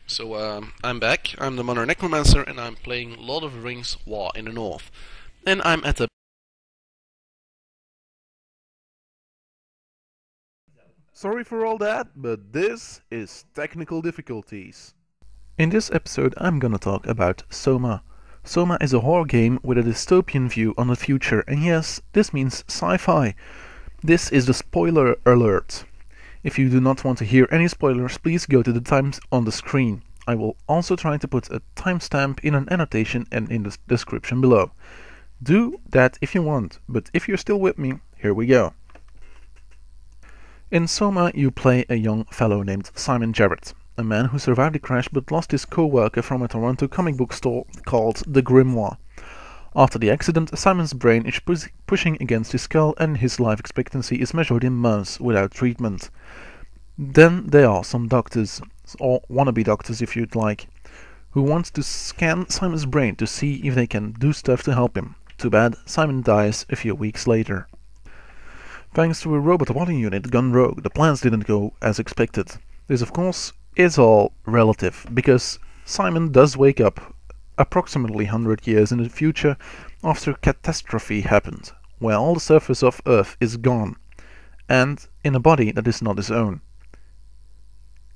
I'm back. I'm the ModernNecromancer, and I'm playing Lord of the Rings War in the North. And I'm at the... Sorry for all that, but this is technical difficulties. In this episode I'm gonna talk about Soma. Soma is a horror game with a dystopian view on the future, and yes, this means sci-fi. This is the spoiler alert. If you do not want to hear any spoilers, please go to the times on the screen. I will also try to put a timestamp in an annotation and in the description below. Do that if you want, but if you're still with me, here we go. In Soma you play a young fellow named Simon Jarrett, a man who survived the crash but lost his co-worker from a Toronto comic book store called The Grimoire. After the accident, Simon's brain is pushing against his skull and his life expectancy is measured in months without treatment. Then there are some doctors, or wannabe doctors if you'd like, who want to scan Simon's brain to see if they can do stuff to help him. Too bad, Simon dies a few weeks later. Thanks to a robot body unit gone rogue, the plans didn't go as expected. This of course is all relative, because Simon does wake up approximately 100 years in the future after a catastrophe happened, where all the surface of Earth is gone, and in a body that is not his own.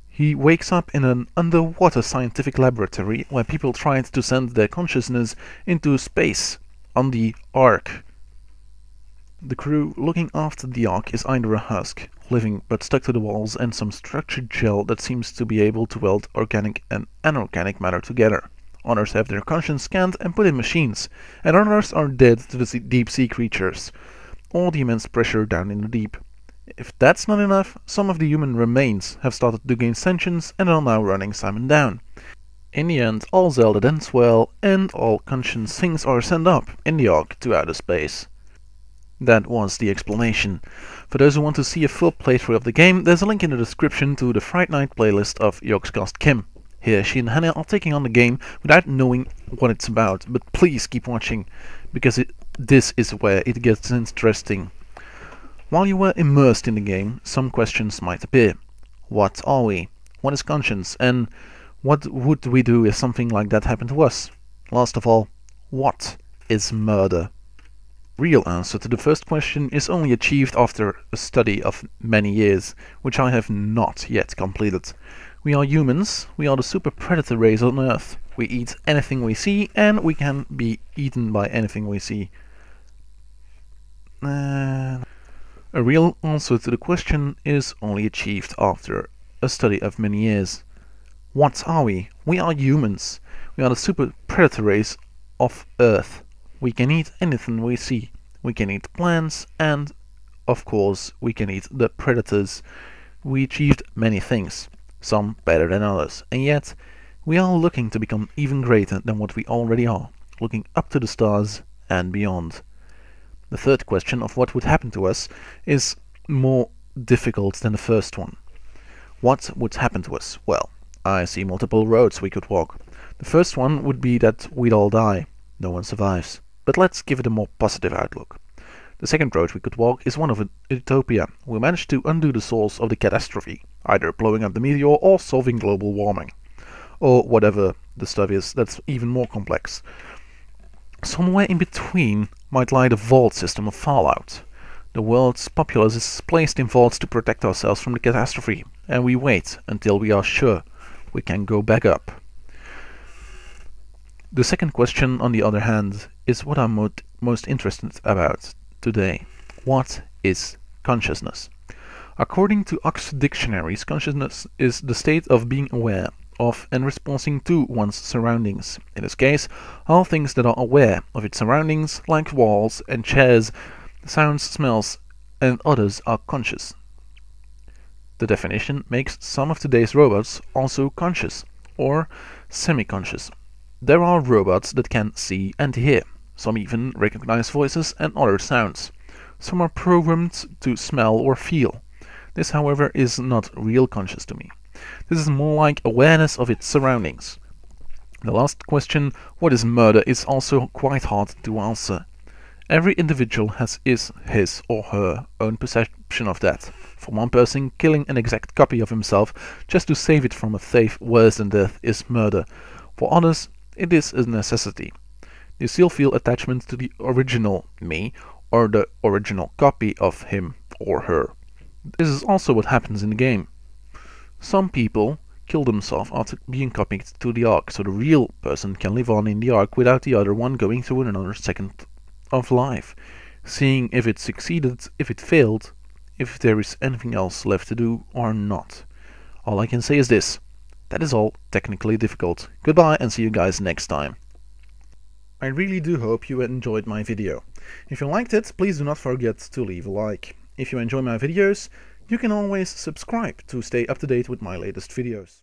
He wakes up in an underwater scientific laboratory where people tried to send their consciousness into space on the Ark. The crew looking after the Ark is either a husk, living but stuck to the walls, and some structured shell that seems to be able to weld organic and inorganic matter together. Others have their conscience scanned and put in machines, and others are dead to the deep-sea creatures, or the immense pressure down in the deep. If that's not enough, some of the human remains have started to gain sentience and are now running Simon down. In the end, all's well that ends well, and all conscience things are sent up in the Ark to outer space. That was the explanation. For those who want to see a full playthrough of the game, there's a link in the description to the Fright Night playlist of Yogscast Kim. Here, she and Hannah are taking on the game without knowing what it's about, but please keep watching, because this is where it gets interesting. While you were immersed in the game, some questions might appear. What are we? What is conscience? And what would we do if something like that happened to us? Last of all, what is murder? Real answer to the first question is only achieved after a study of many years, which I have not yet completed. We are humans, we are the super predator race on Earth. We eat anything we see, and we can be eaten by anything we see. A real answer to the question is only achieved after a study of many years. What are we? We are humans. We are the super predator race of Earth. We can eat anything we see. We can eat plants, and of course we can eat the predators. We achieved many things, some better than others, and yet we are looking to become even greater than what we already are, looking up to the stars and beyond. The third question of what would happen to us is more difficult than the first one. What would happen to us? Well, I see multiple roads we could walk. The first one would be that we'd all die. No one survives. But let's give it a more positive outlook. The second road we could walk is one of utopia. We managed to undo the source of the catastrophe, either blowing up the meteor or solving global warming. Or whatever the stuff is that's even more complex. Somewhere in between might lie the vault system of Fallout. The world's populace is placed in vaults to protect ourselves from the catastrophe, and we wait until we are sure we can go back up. The second question, on the other hand, is what I'm most interested about today. What is consciousness? According to Oxford dictionaries, consciousness is the state of being aware of and responding to one's surroundings. In this case, all things that are aware of its surroundings, like walls and chairs, sounds, smells, and others, are conscious. The definition makes some of today's robots also conscious, or semi-conscious. There are robots that can see and hear. Some even recognize voices and other sounds. Some are programmed to smell or feel. This, however, is not real conscious to me. This is more like awareness of its surroundings. The last question, what is murder, is also quite hard to answer. Every individual has his or her own option of that. For one person, killing an exact copy of himself just to save it from a fate worse than death is murder. For others, it is a necessity. They still feel attachment to the original me or the original copy of him or her. This is also what happens in the game. Some people kill themselves after being copied to the Ark, so the real person can live on in the Ark without the other one going through another second of life, seeing if it succeeded, if it failed, if there is anything else left to do or not. All I can say is this: that is all technically difficult. Goodbye and see you guys next time. I really do hope you enjoyed my video. If you liked it, please do not forget to leave a like. If you enjoy my videos, you can always subscribe to stay up to date with my latest videos.